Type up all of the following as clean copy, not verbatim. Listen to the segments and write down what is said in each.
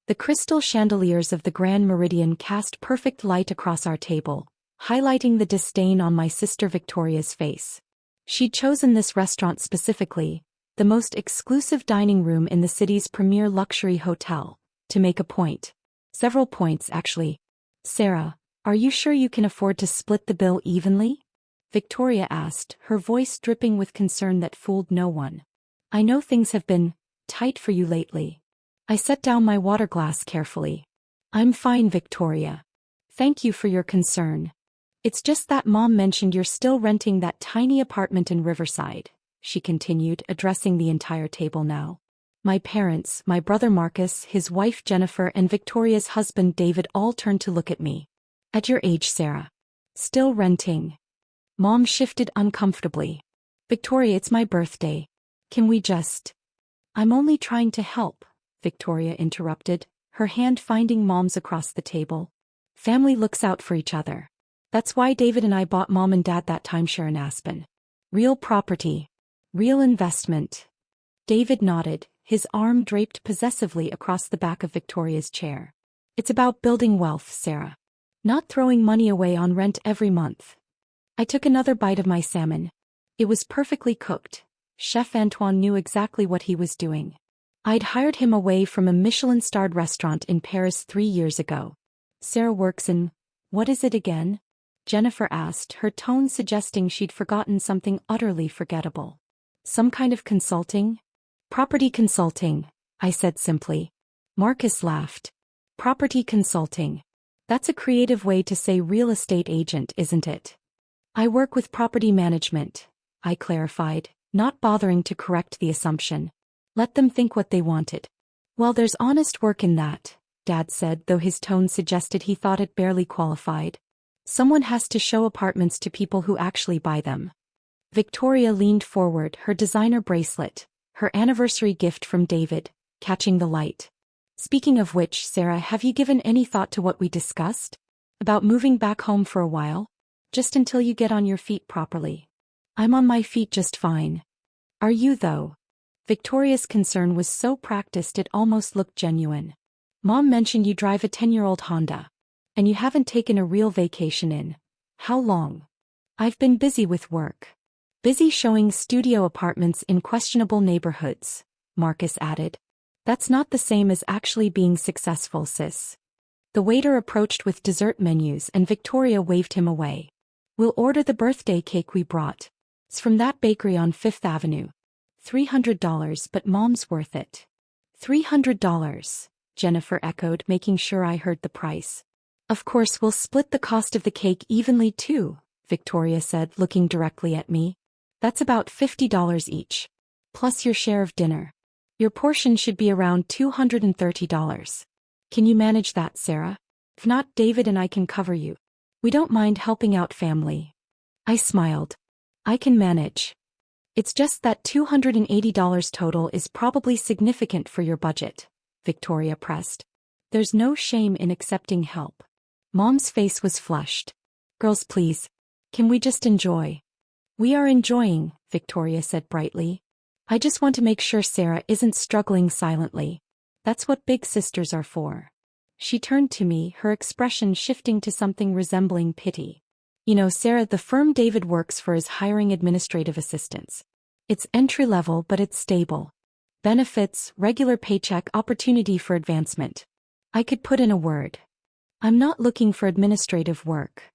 The crystal chandeliers of the Grand Meridian cast perfect light across our table, highlighting the disdain on my sister Victoria's face. She'd chosen this restaurant specifically, the most exclusive dining room in the city's premier luxury hotel, to make a point. Several points, actually. "Sarah, are you sure you can afford to split the bill evenly?" Victoria asked, her voice dripping with concern that fooled no one. "I know things have been tight for you lately." I set down my water glass carefully. "I'm fine, Victoria. Thank you for your concern. It's just that Mom mentioned you're still renting that tiny apartment in Riverside," she continued, addressing the entire table now. My parents, my brother Marcus, his wife Jennifer, and Victoria's husband David all turned to look at me. "At your age, Sarah. Still renting?" Mom shifted uncomfortably. "Victoria, it's my birthday. Can we just—" "I'm only trying to help," Victoria interrupted, her hand finding Mom's across the table. "Family looks out for each other. That's why David and I bought Mom and Dad that timeshare in Aspen. Real property. Real investment." David nodded, his arm draped possessively across the back of Victoria's chair. "It's about building wealth, Sarah. Not throwing money away on rent every month." I took another bite of my salmon. It was perfectly cooked. Chef Antoine knew exactly what he was doing. I'd hired him away from a Michelin-starred restaurant in Paris 3 years ago. "Sarah works in— what is it again?" Jennifer asked, her tone suggesting she'd forgotten something utterly forgettable. "Some kind of consulting?" "Property consulting," I said simply. Marcus laughed. "Property consulting. That's a creative way to say real estate agent, isn't it?" "I work with property management," I clarified, not bothering to correct the assumption. Let them think what they wanted. "Well, there's honest work in that," Dad said, though his tone suggested he thought it barely qualified. "Someone has to show apartments to people who actually buy them." Victoria leaned forward, her designer bracelet, her anniversary gift from David, catching the light. "Speaking of which, Sarah, have you given any thought to what we discussed? About moving back home for a while? Just until you get on your feet properly." "I'm on my feet just fine." "Are you, though?" Victoria's concern was so practiced it almost looked genuine. "Mom mentioned you drive a 10-year-old Honda. And you haven't taken a real vacation in— how long?" "I've been busy with work. Busy showing studio apartments in questionable neighborhoods," Marcus added. "That's not the same as actually being successful, sis." The waiter approached with dessert menus and Victoria waved him away. "We'll order the birthday cake we brought. It's from that bakery on Fifth Avenue. $300, but Mom's worth it." $300, Jennifer echoed, making sure I heard the price. "Of course we'll split the cost of the cake evenly too," Victoria said, looking directly at me. "That's about $50 each. Plus your share of dinner. Your portion should be around $230. Can you manage that, Sarah? If not, David and I can cover you. We don't mind helping out family." I smiled. "I can manage. It's just that $280 total is probably significant for your budget," Victoria pressed. "There's no shame in accepting help." Mom's face was flushed. "Girls, please. Can we just enjoy?" "We are enjoying," Victoria said brightly. "I just want to make sure Sarah isn't struggling silently. That's what big sisters are for." She turned to me, her expression shifting to something resembling pity. "You know, Sarah, the firm David works for is hiring administrative assistants. It's entry-level, but it's stable. Benefits, regular paycheck, opportunity for advancement. I could put in a word. I'm not looking for administrative work."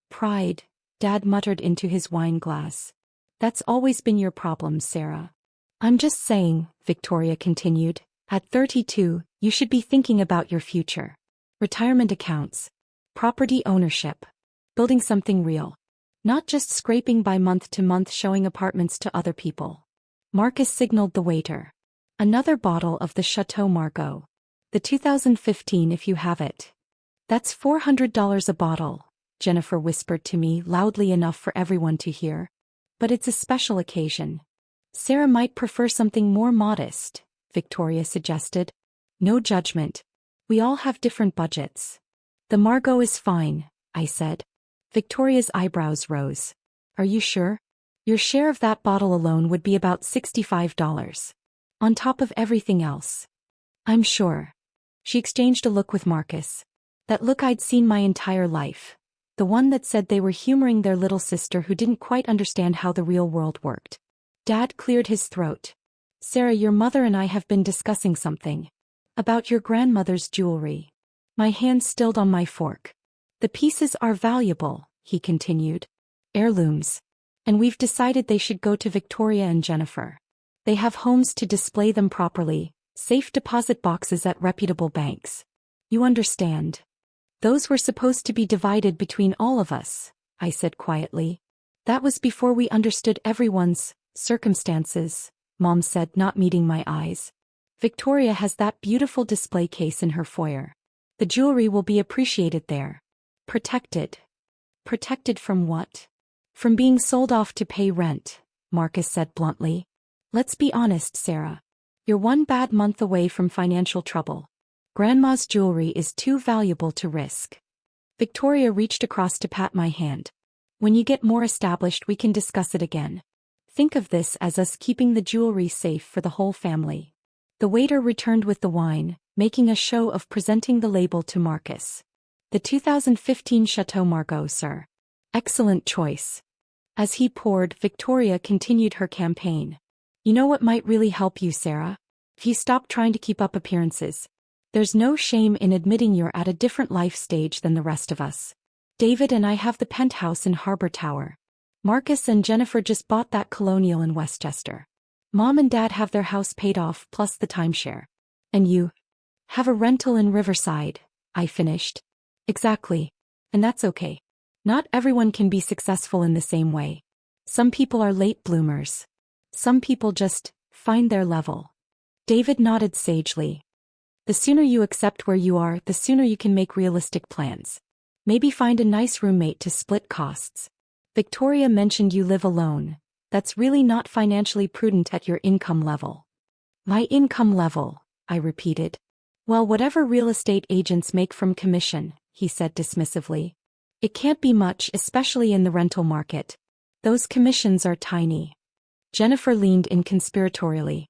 "Pride," Dad muttered into his wine glass. "That's always been your problem, Sarah." "I'm just saying," Victoria continued, "at 32, you should be thinking about your future. Retirement accounts. Property ownership. Building something real. Not just scraping by month to month showing apartments to other people." Marcus signaled the waiter. "Another bottle of the Chateau Margaux. The 2015 if you have it." "That's $400 a bottle," Jennifer whispered to me loudly enough for everyone to hear. "But it's a special occasion. Sarah might prefer something more modest," Victoria suggested. "No judgment. We all have different budgets." "The Margaux is fine," I said. Victoria's eyebrows rose. "Are you sure? Your share of that bottle alone would be about $65. On top of everything else." "I'm sure." She exchanged a look with Marcus. That look I'd seen my entire life. The one that said they were humoring their little sister who didn't quite understand how the real world worked. Dad cleared his throat. Sarah, your mother and I have been discussing something. About your grandmother's jewelry. My hand stilled on my fork. The pieces are valuable, he continued. Heirlooms. And we've decided they should go to Victoria and Jennifer. They have homes to display them properly, safe deposit boxes at reputable banks. You understand. Those were supposed to be divided between all of us, I said quietly. That was before we understood everyone's circumstances, Mom said, not meeting my eyes. Victoria has that beautiful display case in her foyer. The jewelry will be appreciated there. Protected. Protected from what? From being sold off to pay rent, Marcus said bluntly. Let's be honest, Sarah. You're one bad month away from financial trouble. Grandma's jewelry is too valuable to risk. Victoria reached across to pat my hand. When you get more established, we can discuss it again. Think of this as us keeping the jewelry safe for the whole family. The waiter returned with the wine, making a show of presenting the label to Marcus. The 2015 Chateau Margaux, sir. Excellent choice. As he poured, Victoria continued her campaign. You know what might really help you, Sarah? If you stop trying to keep up appearances. There's no shame in admitting you're at a different life stage than the rest of us. David and I have the penthouse in Harbor Tower. Marcus and Jennifer just bought that colonial in Westchester. Mom and Dad have their house paid off plus the timeshare. And you? Have a rental in Riverside, I finished. Exactly. And that's okay. Not everyone can be successful in the same way. Some people are late bloomers. Some people just find their level. David nodded sagely. The sooner you accept where you are, the sooner you can make realistic plans. Maybe find a nice roommate to split costs. Victoria mentioned you live alone. That's really not financially prudent at your income level. My income level, I repeated. Well, whatever real estate agents make from commission, he said dismissively. It can't be much, especially in the rental market. Those commissions are tiny. Jennifer leaned in conspiratorially.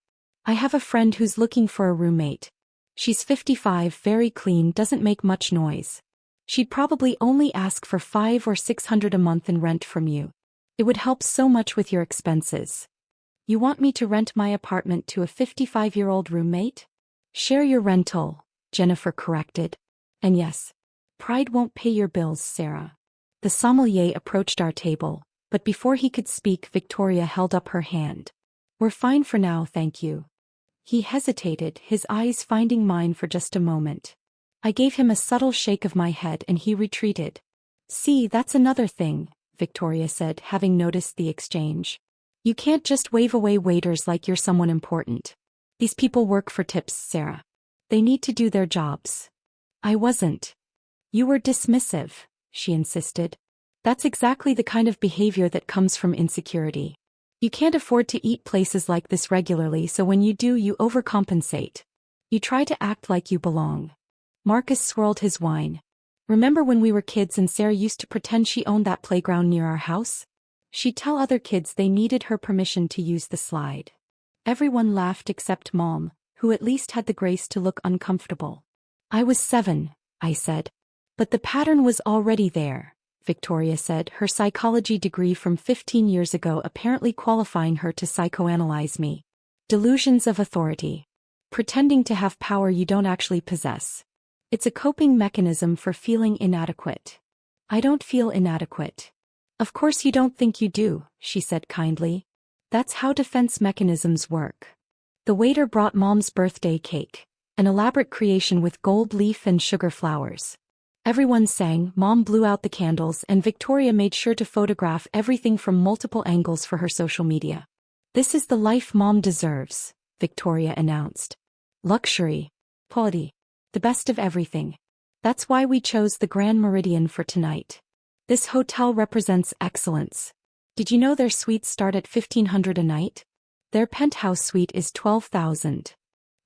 I have a friend who's looking for a roommate. She's 55, very clean, doesn't make much noise. She'd probably only ask for $500 or $600 a month in rent from you. It would help so much with your expenses. You want me to rent my apartment to a 55-year-old roommate? Share your rental, Jennifer corrected. And yes, pride won't pay your bills, Sarah. The sommelier approached our table, but before he could speak, Victoria held up her hand. We're fine for now, thank you. He hesitated, his eyes finding mine for just a moment. I gave him a subtle shake of my head and he retreated. See, that's another thing, Victoria said, having noticed the exchange. You can't just wave away waiters like you're someone important. These people work for tips, Sarah. They need to do their jobs. I wasn't. You were dismissive, she insisted. That's exactly the kind of behavior that comes from insecurity. You can't afford to eat places like this regularly, so when you do, you overcompensate. You try to act like you belong. Marcus swirled his wine. Remember when we were kids and Sarah used to pretend she owned that playground near our house? She'd tell other kids they needed her permission to use the slide. Everyone laughed except Mom, who at least had the grace to look uncomfortable. I was 7, I said. But the pattern was already there, Victoria said, her psychology degree from 15 years ago apparently qualifying her to psychoanalyze me. Delusions of authority. Pretending to have power you don't actually possess. It's a coping mechanism for feeling inadequate. I don't feel inadequate. Of course you don't think you do, she said kindly. That's how defense mechanisms work. The waiter brought Mom's birthday cake, an elaborate creation with gold leaf and sugar flowers. Everyone sang, Mom blew out the candles, and Victoria made sure to photograph everything from multiple angles for her social media. This is the life Mom deserves, Victoria announced. Luxury. Quality. The best of everything. That's why we chose the Grand Meridian for tonight. This hotel represents excellence. Did you know their suites start at $1,500 a night? Their penthouse suite is $12,000.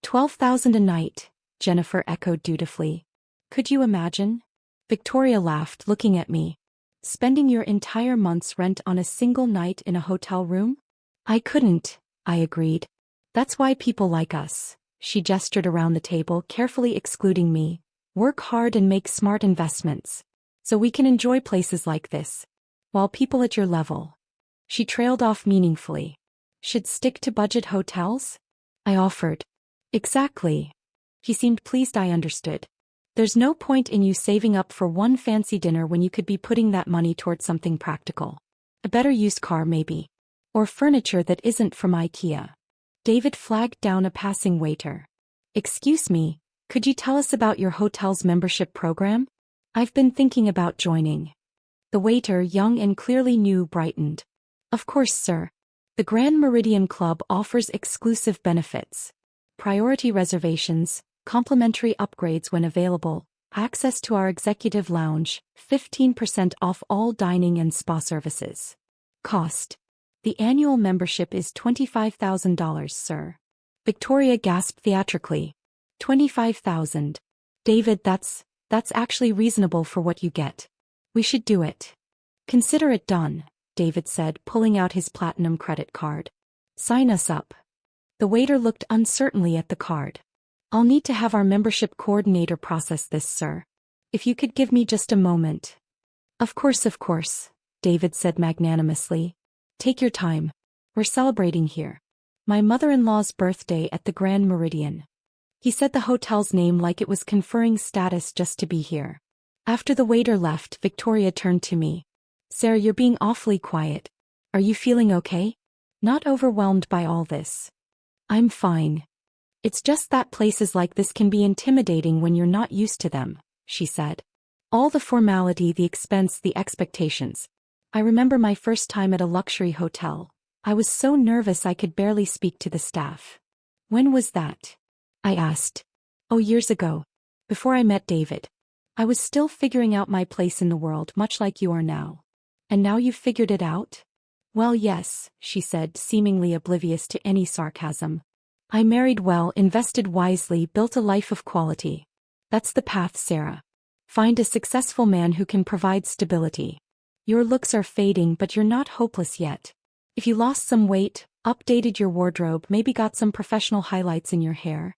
$12,000 a night, Jennifer echoed dutifully. Could you imagine? Victoria laughed, looking at me. Spending your entire month's rent on a single night in a hotel room? I couldn't, I agreed. That's why people like us. She gestured around the table, carefully excluding me. Work hard and make smart investments. So we can enjoy places like this. While people at your level. She trailed off meaningfully. Should stick to budget hotels? I offered. Exactly. He seemed pleased I understood. There's no point in you saving up for one fancy dinner when you could be putting that money towards something practical. A better used car maybe. Or furniture that isn't from IKEA. David flagged down a passing waiter. Excuse me, could you tell us about your hotel's membership program? I've been thinking about joining. The waiter, young and clearly new, brightened. Of course, sir. The Grand Meridian Club offers exclusive benefits. Priority reservations, complimentary upgrades when available, access to our executive lounge, 15% off all dining and spa services. Cost. The annual membership is $25,000, sir. Victoria gasped theatrically. $25,000. David, that's actually reasonable for what you get. We should do it. Consider it done, David said, pulling out his platinum credit card. Sign us up. The waiter looked uncertainly at the card. I'll need to have our membership coordinator process this, sir. If you could give me just a moment. Of course, David said magnanimously. Take your time. We're celebrating here. My mother-in-law's birthday at the Grand Meridian. He said the hotel's name like it was conferring status just to be here. After the waiter left, Victoria turned to me. Sarah, you're being awfully quiet. Are you feeling okay? Not overwhelmed by all this? I'm fine. It's just that places like this can be intimidating when you're not used to them, she said. All the formality, the expense, the expectations. I remember my first time at a luxury hotel. I was so nervous I could barely speak to the staff. When was that? I asked. Oh, years ago. Before I met David. I was still figuring out my place in the world, much like you are now. And now you've figured it out? Well, yes, she said, seemingly oblivious to any sarcasm. I married well, invested wisely, built a life of quality. That's the path, Sarah. Find a successful man who can provide stability. Your looks are fading, but you're not hopeless yet. If you lost some weight, updated your wardrobe, maybe got some professional highlights in your hair.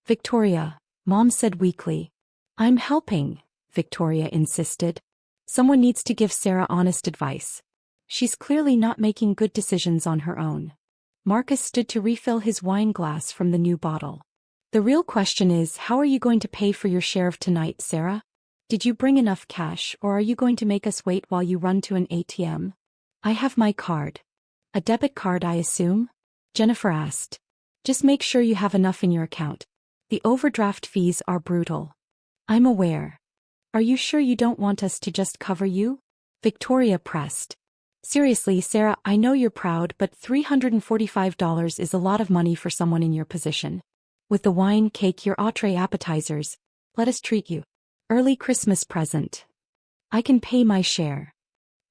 Victoria, Mom said weakly. I'm helping, Victoria insisted. Someone needs to give Sarah honest advice. She's clearly not making good decisions on her own. Marcus stood to refill his wine glass from the new bottle. The real question is, how are you going to pay for your share of tonight, Sarah? Did you bring enough cash, or are you going to make us wait while you run to an ATM? I have my card. A debit card, I assume? Jennifer asked. Just make sure you have enough in your account. The overdraft fees are brutal. I'm aware. Are you sure you don't want us to just cover you? Victoria pressed. Seriously, Sarah, I know you're proud, but $345 is a lot of money for someone in your position. With the wine, cake, your entree, appetizers, let us treat you. Early Christmas present. I can pay my share.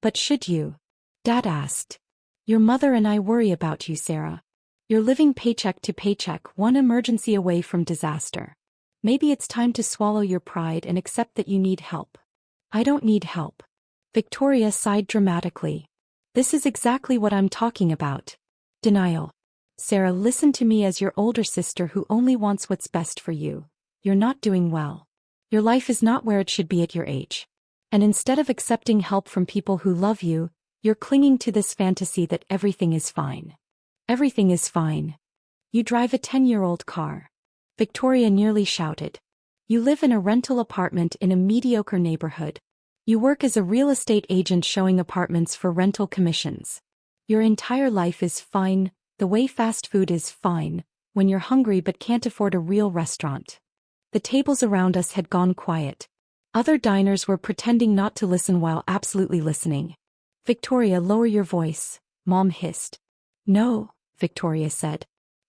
But should you? Dad asked. Your mother and I worry about you, Sarah. You're living paycheck to paycheck, one emergency away from disaster. Maybe it's time to swallow your pride and accept that you need help. I don't need help. Victoria sighed dramatically. This is exactly what I'm talking about. Denial. Sarah, listen to me as your older sister who only wants what's best for you. You're not doing well. Your life is not where it should be at your age. And instead of accepting help from people who love you, you're clinging to this fantasy that everything is fine. Everything is fine. You drive a 10-year-old car. Victoria nearly shouted. You live in a rental apartment in a mediocre neighborhood. You work as a real estate agent showing apartments for rental commissions. Your entire life is fine, the way fast food is fine, when you're hungry but can't afford a real restaurant. The tables around us had gone quiet. Other diners were pretending not to listen while absolutely listening. Victoria, lower your voice, Mom hissed. No, Victoria said.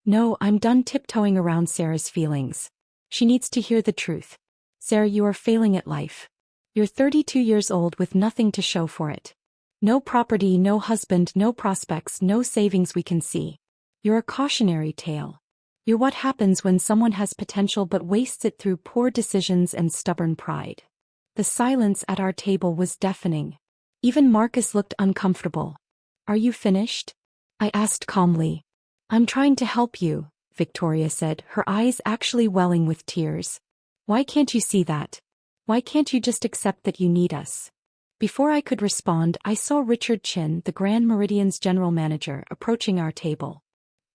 No, I'm done tiptoeing around Sarah's feelings. She needs to hear the truth. Sarah, you are failing at life. You're 32 years old with nothing to show for it. No property, no husband, no prospects, no savings we can see. You're a cautionary tale. You're what happens when someone has potential but wastes it through poor decisions and stubborn pride. The silence at our table was deafening. Even Marcus looked uncomfortable. Are you finished? I asked calmly. I'm trying to help you, Victoria said, her eyes actually welling with tears. Why can't you see that? Why can't you just accept that you need us? Before I could respond, I saw Richard Chin, the Grand Meridian's general manager, approaching our table.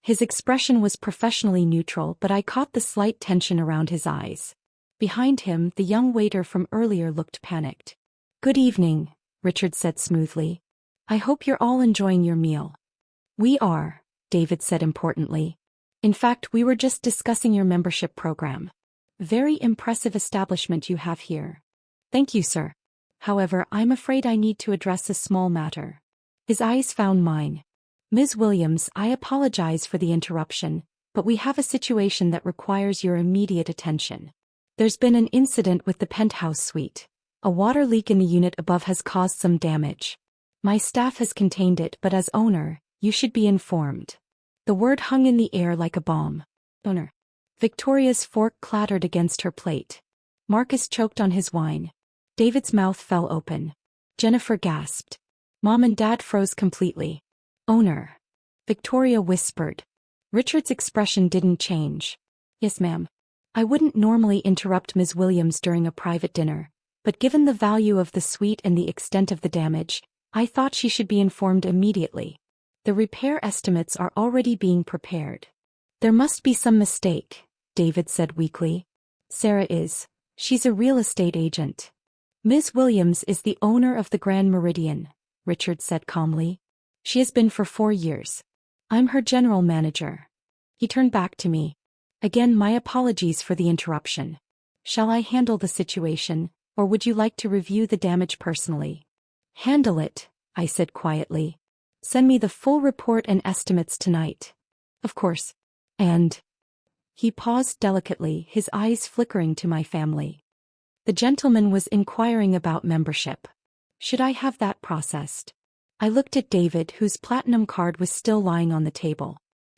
His expression was professionally neutral, but I caught the slight tension around his eyes. Behind him, the young waiter from earlier looked panicked. "Good evening," Richard said smoothly. "I hope you're all enjoying your meal." "We are," David said importantly. "In fact, we were just discussing your membership program. Very impressive establishment you have here." "Thank you, sir. However, I'm afraid I need to address a small matter." His eyes found mine. "Ms. Williams, I apologize for the interruption, but we have a situation that requires your immediate attention. There's been an incident with the penthouse suite. A water leak in the unit above has caused some damage. My staff has contained it, but as owner, you should be informed." The word hung in the air like a bomb. "Owner." Victoria's fork clattered against her plate. Marcus choked on his wine. David's mouth fell open. Jennifer gasped. Mom and Dad froze completely. "Owner." Victoria whispered. Richard's expression didn't change. "Yes, ma'am. I wouldn't normally interrupt Ms. Williams during a private dinner, but given the value of the suite and the extent of the damage, I thought she should be informed immediately. The repair estimates are already being prepared." "There must be some mistake," David said weakly. "Sarah is. She's a real estate agent." "Ms. Williams is the owner of the Grand Meridian," Richard said calmly. "She has been for 4 years. I'm her general manager." He turned back to me. "Again, my apologies for the interruption. Shall I handle the situation, or would you like to review the damage personally?" "Handle it," I said quietly. "Send me the full report and estimates tonight." "Of course." "And—" He paused delicately, his eyes flickering to my family. "The gentleman was inquiring about membership. Should I have that processed?" I looked at David, whose platinum card was still lying on the table.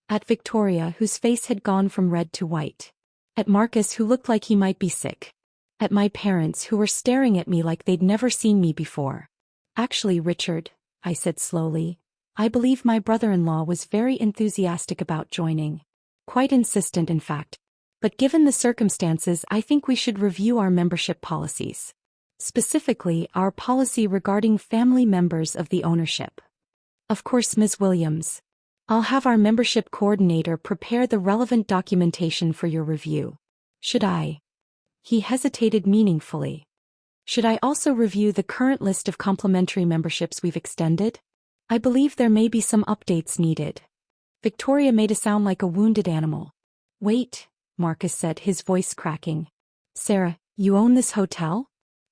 At Victoria, whose face had gone from red to white. At Marcus, who looked like he might be sick. At my parents, who were staring at me like they'd never seen me before. "Actually, Richard," I said slowly, "I believe my brother-in-law was very enthusiastic about joining. Quite insistent, in fact. But given the circumstances, I think we should review our membership policies. Specifically, our policy regarding family members of the ownership." "Of course, Ms. Williams. I'll have our membership coordinator prepare the relevant documentation for your review." "Should I?" He hesitated meaningfully. "Should I also review the current list of complimentary memberships we've extended? I believe there may be some updates needed." Victoria made a sound like a wounded animal. "Wait," Marcus said, his voice cracking. "Sarah, you own this hotel?"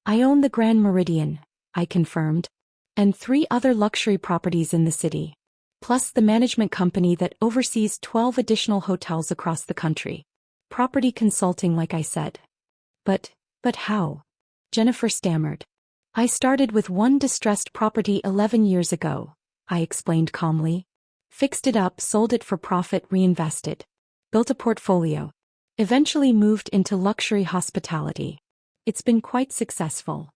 "I own the Grand Meridian," I confirmed. "And 3 other luxury properties in the city. Plus the management company that oversees 12 additional hotels across the country. Property consulting, like I said." But how?" Jennifer stammered. "I started with one distressed property 11 years ago," I explained calmly. "Fixed it up, sold it for profit, reinvested. Built a portfolio. Eventually moved into luxury hospitality. It's been quite successful."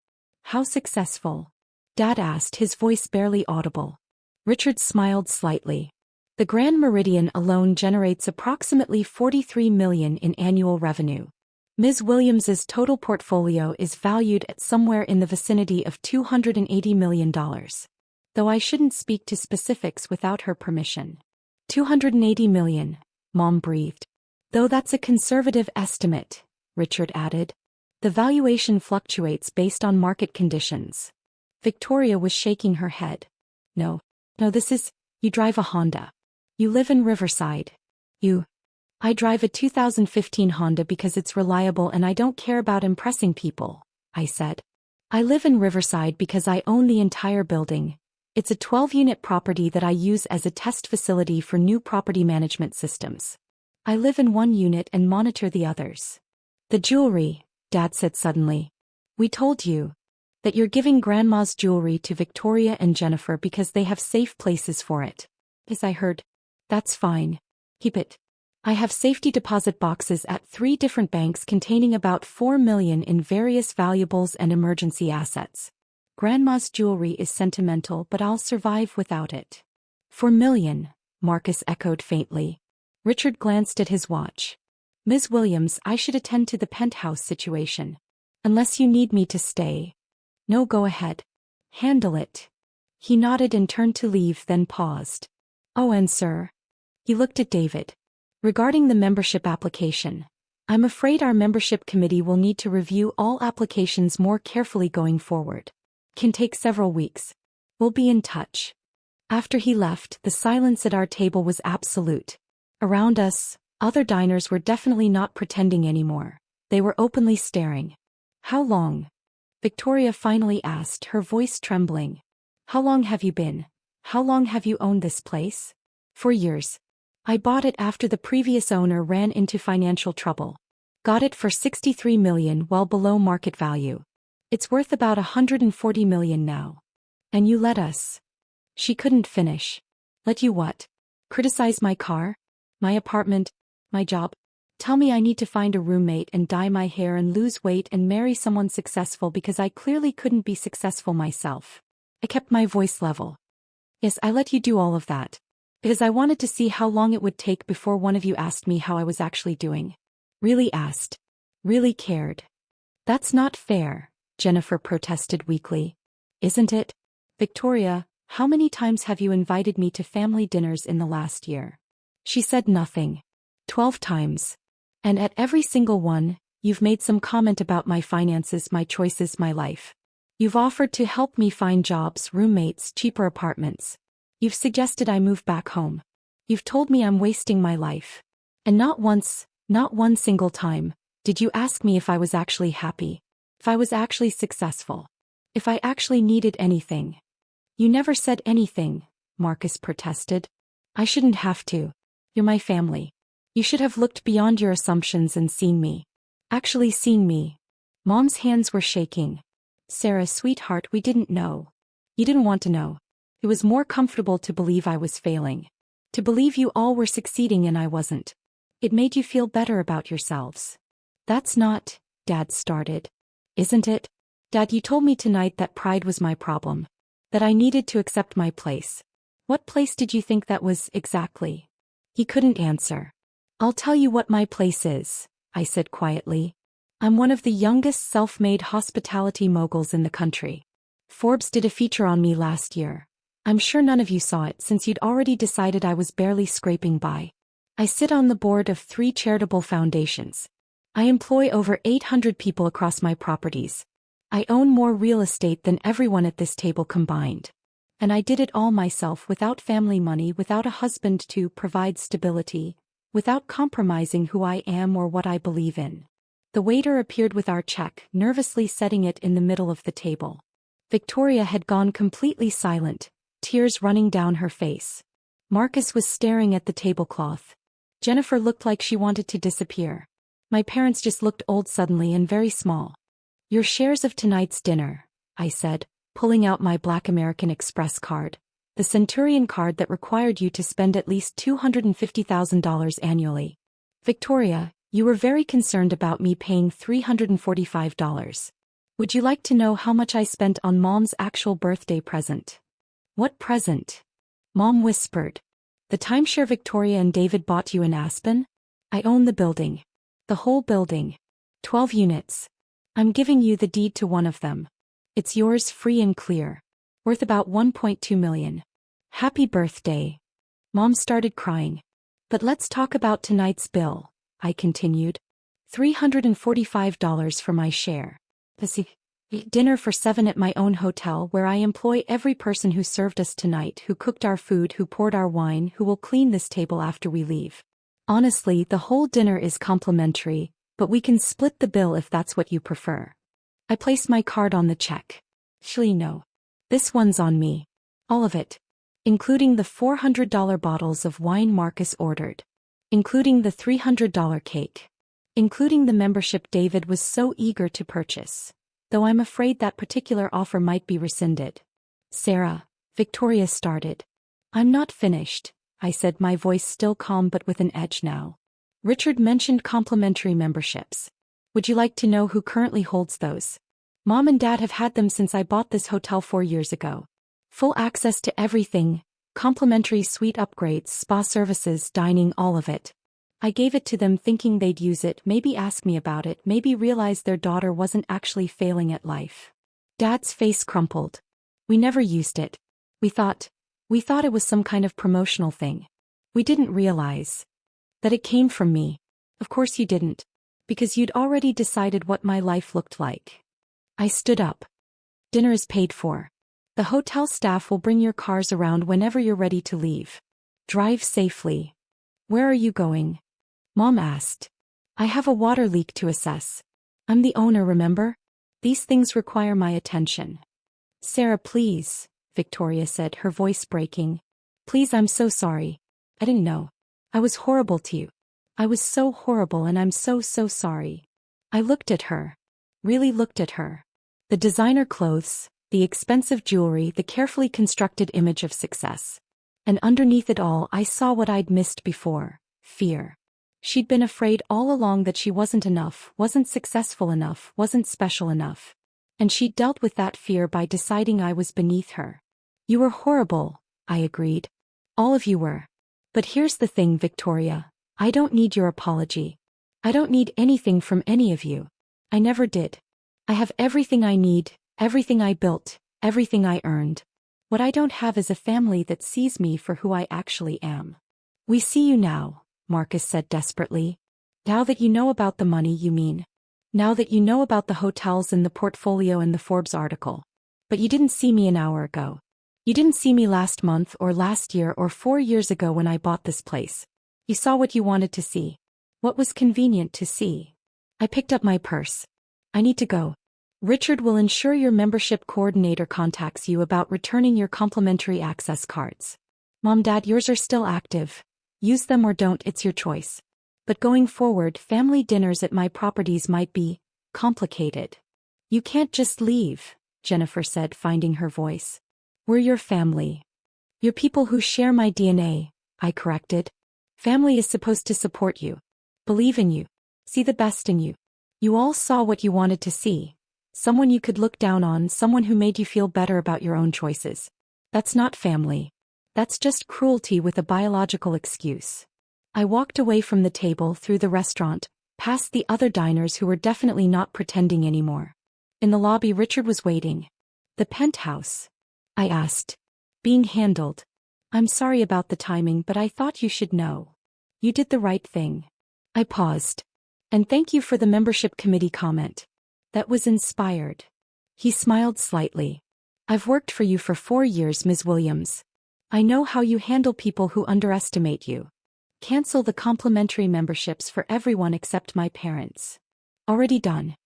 "How successful?" Dad asked, his voice barely audible. Richard smiled slightly. "The Grand Meridian alone generates approximately $43 million in annual revenue. Ms. Williams's total portfolio is valued at somewhere in the vicinity of $280 million. Though I shouldn't speak to specifics without her permission." $280 million, Mom breathed. "Though that's a conservative estimate," Richard added. "The valuation fluctuates based on market conditions." Victoria was shaking her head. No, this is, you drive a Honda. You live in Riverside. I drive a 2015 Honda because it's reliable and I don't care about impressing people," I said. "I live in Riverside because I own the entire building. It's a 12-unit property that I use as a test facility for new property management systems. I live in one unit and monitor the others." "The jewelry," Dad said suddenly. "We told you that you're giving Grandma's jewelry to Victoria and Jennifer because they have safe places for it." "As I heard." "That's fine. Keep it. I have safety deposit boxes at 3 different banks containing about $4 million in various valuables and emergency assets. Grandma's jewelry is sentimental, but I'll survive without it." "4 million," Marcus echoed faintly. Richard glanced at his watch. Ms. Williams, I should attend to the penthouse situation. Unless you need me to stay. No, go ahead. Handle it. He nodded and turned to leave, then paused. Oh, and sir. He looked at David. Regarding the membership application, I'm afraid our membership committee will need to review all applications more carefully going forward. Can take several weeks. We'll be in touch. After he left, the silence at our table was absolute. Around us, other diners were definitely not pretending anymore. They were openly staring. How long? Victoria finally asked, her voice trembling. How long have you been? How long have you owned this place? 4 years. I bought it after the previous owner ran into financial trouble. Got it for $63 million, well below market value. It's worth about $140 million now. And you let us. She couldn't finish. Let you what? Criticize my car? My apartment? My job? Tell me I need to find a roommate and dye my hair and lose weight and marry someone successful because I clearly couldn't be successful myself. I kept my voice level. Yes, I let you do all of that. Because I wanted to see how long it would take before one of you asked me how I was actually doing. Really asked. Really cared. That's not fair, Jennifer protested weakly. Isn't it? Victoria, how many times have you invited me to family dinners in the last year? She said nothing. 12 times. And at every single one, you've made some comment about my finances, my choices, my life. You've offered to help me find jobs, roommates, cheaper apartments. You've suggested I move back home. You've told me I'm wasting my life. And not once, not one single time, did you ask me if I was actually happy, if I was actually successful, if I actually needed anything. You never said anything, Marcus protested. I shouldn't have to. You're my family. You should have looked beyond your assumptions and seen me. Actually seen me. Mom's hands were shaking. Sarah, sweetheart, we didn't know. You didn't want to know. It was more comfortable to believe I was failing. To believe you all were succeeding and I wasn't. It made you feel better about yourselves. That's not, Dad started. Isn't it? Dad, you told me tonight that pride was my problem. That I needed to accept my place. What place did you think that was, exactly? He couldn't answer. I'll tell you what my place is, I said quietly. I'm one of the youngest self-made hospitality moguls in the country. Forbes did a feature on me last year. I'm sure none of you saw it since you'd already decided I was barely scraping by. I sit on the board of 3 charitable foundations. I employ over 800 people across my properties. I own more real estate than everyone at this table combined. And I did it all myself without family money, without a husband to provide stability, without compromising who I am or what I believe in. The waiter appeared with our check, nervously setting it in the middle of the table. Victoria had gone completely silent, tears running down her face. Marcus was staring at the tablecloth. Jennifer looked like she wanted to disappear. My parents just looked old suddenly and very small. Your shares of tonight's dinner, I said, pulling out my Black American Express card. The Centurion card that required you to spend at least $250,000 annually. Victoria, you were very concerned about me paying $345. Would you like to know how much I spent on Mom's actual birthday present? What present? Mom whispered. The timeshare Victoria and David bought you in Aspen? I own the building. The whole building. 12 units. I'm giving you the deed to one of them. It's yours free and clear. Worth about $1.2 million. Happy birthday. Mom started crying. But let's talk about tonight's bill, I continued. $345 for my share. Dinner for 7 at my own hotel where I employ every person who served us tonight, who cooked our food, who poured our wine, who will clean this table after we leave. Honestly, the whole dinner is complimentary, but we can split the bill if that's what you prefer. I place my card on the check. Actually, no. This one's on me. All of it. Including the $400 bottles of wine Marcus ordered. Including the $300 cake. Including the membership David was so eager to purchase. Though I'm afraid that particular offer might be rescinded. Sarah, Victoria started. I'm not finished, I said, my voice still calm but with an edge now. Richard mentioned complimentary memberships. Would you like to know who currently holds those? Mom and Dad have had them since I bought this hotel 4 years ago. Full access to everything, Complimentary suite upgrades, spa services, dining, all of it. I gave it to them thinking they'd use it, maybe ask me about it, maybe realize their daughter wasn't actually failing at life. Dad's face crumpled. We never used it. We thought it was some kind of promotional thing. We didn't realize that it came from me. Of course you didn't. Because you'd already decided what my life looked like. I stood up. Dinner is paid for. The hotel staff will bring your cars around whenever you're ready to leave. Drive safely. Where are you going? Mom asked. I have a water leak to assess. I'm the owner, remember? These things require my attention. Sarah, please, Victoria said, her voice breaking. Please, I'm so sorry. I didn't know. I was horrible to you. I was so horrible, and I'm so sorry. I looked at her. Really looked at her. The designer clothes, the expensive jewelry, the carefully constructed image of success. And underneath it all, I saw what I'd missed before: fear. She'd been afraid all along that she wasn't enough, wasn't successful enough, wasn't special enough. And she'd dealt with that fear by deciding I was beneath her. You were horrible, I agreed. All of you were. But here's the thing, Victoria. I don't need your apology. I don't need anything from any of you. I never did. I have everything I need, everything I built, everything I earned. What I don't have is a family that sees me for who I actually am. We see you now, Marcus said desperately. Now that you know about the money, you mean? Now that you know about the hotels and the portfolio and the Forbes article. But you didn't see me an hour ago. You didn't see me last month or last year or 4 years ago when I bought this place. You saw what you wanted to see. What was convenient to see. I picked up my purse. I need to go. Richard will ensure your membership coordinator contacts you about returning your complimentary access cards. Mom, Dad, yours are still active. Use them or don't, it's your choice. But going forward, family dinners at my properties might be complicated. You can't just leave, Jennifer said, finding her voice. We're your family. You're people who share my DNA, I corrected. Family is supposed to support you. Believe in you. See the best in you. You all saw what you wanted to see. Someone you could look down on, someone who made you feel better about your own choices. That's not family. That's just cruelty with a biological excuse. I walked away from the table, through the restaurant, past the other diners who were definitely not pretending anymore. In the lobby, Richard was waiting. The penthouse? I asked. Being handled. I'm sorry about the timing, but I thought you should know. You did the right thing. I paused. And thank you for the membership committee comment. That was inspired. He smiled slightly. I've worked for you for 4 years, Ms. Williams. I know how you handle people who underestimate you. Cancel the complimentary memberships for everyone except my parents. Already done.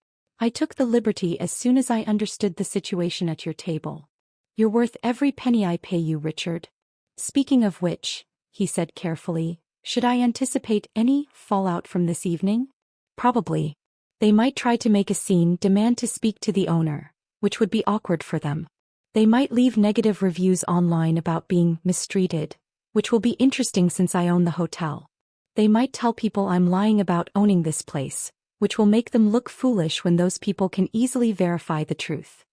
I took the liberty as soon as I understood the situation at your table. You're worth every penny I pay you, Richard. Speaking of which, he said carefully, should I anticipate any fallout from this evening? Probably. They might try to make a scene, demand to speak to the owner, which would be awkward for them. They might leave negative reviews online about being mistreated, which will be interesting since I own the hotel. They might tell people I'm lying about owning this place, which will make them look foolish when those people can easily verify the truth.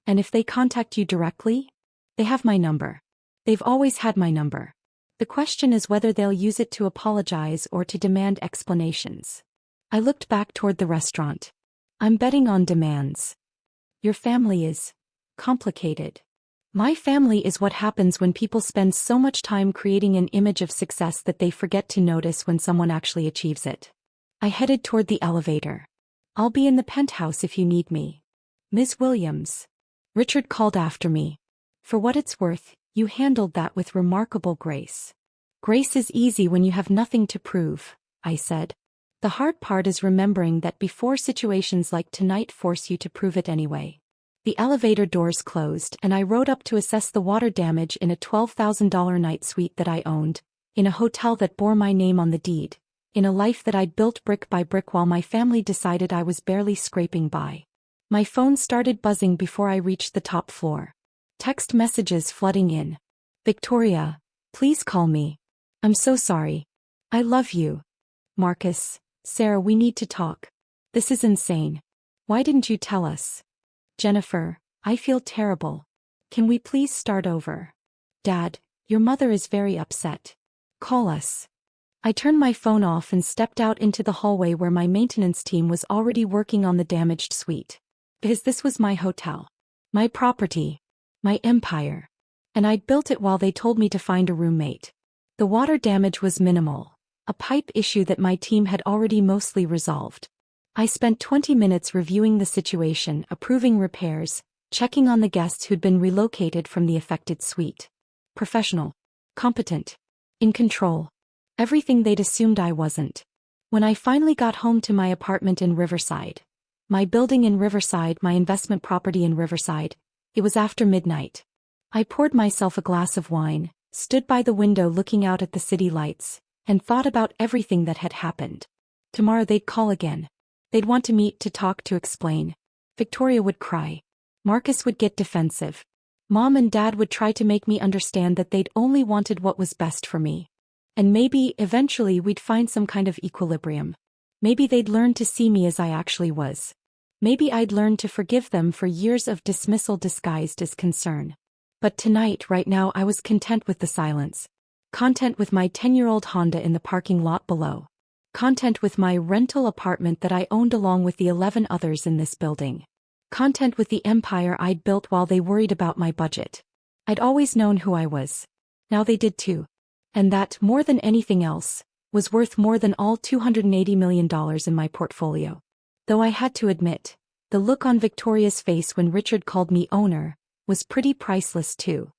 And if they contact you directly? They have my number. They've always had my number. The question is whether they'll use it to apologize or to demand explanations. I looked back toward the restaurant. I'm betting on demands. Your family is complicated. My family is what happens when people spend so much time creating an image of success that they forget to notice when someone actually achieves it. I headed toward the elevator. I'll be in the penthouse if you need me. Ms. Williams. Richard called after me. For what it's worth, you handled that with remarkable grace. Grace is easy when you have nothing to prove, I said. The hard part is remembering that before situations like tonight force you to prove it anyway. The elevator doors closed and I rode up to assess the water damage in a $12,000 night suite that I owned, in a hotel that bore my name on the deed, in a life that I'd built brick by brick while my family decided I was barely scraping by. My phone started buzzing before I reached the top floor. Text messages flooding in. Victoria, please call me. I'm so sorry. I love you. Marcus, Sarah, we need to talk. This is insane. Why didn't you tell us? Jennifer, I feel terrible. Can we please start over? Dad, Your mother is very upset. Call us. I turned my phone off and stepped out into the hallway where my maintenance team was already working on the damaged suite. Because this was my hotel. My property. My empire. And I'd built it while they told me to find a roommate. The water damage was minimal, a pipe issue that my team had already mostly resolved. I spent 20 minutes reviewing the situation, approving repairs, checking on the guests who'd been relocated from the affected suite. Professional. Competent. In control. Everything they'd assumed I wasn't. When I finally got home to my apartment in Riverside, my building in Riverside, my investment property in Riverside, it was after midnight. I poured myself a glass of wine, stood by the window looking out at the city lights, and thought about everything that had happened. Tomorrow they'd call again. They'd want to meet, to talk, to explain. Victoria would cry. Marcus would get defensive. Mom and Dad would try to make me understand that they'd only wanted what was best for me. And maybe, eventually, we'd find some kind of equilibrium. Maybe they'd learn to see me as I actually was. Maybe I'd learn to forgive them for years of dismissal disguised as concern. But tonight, right now, I was content with the silence. Content with my 10-year-old Honda in the parking lot below. Content with my rental apartment that I owned along with the 11 others in this building. Content with the empire I'd built while they worried about my budget. I'd always known who I was. Now they did too. And that, more than anything else, was worth more than all $280 million in my portfolio. Though I had to admit, the look on Victoria's face when Richard called me owner was pretty priceless too.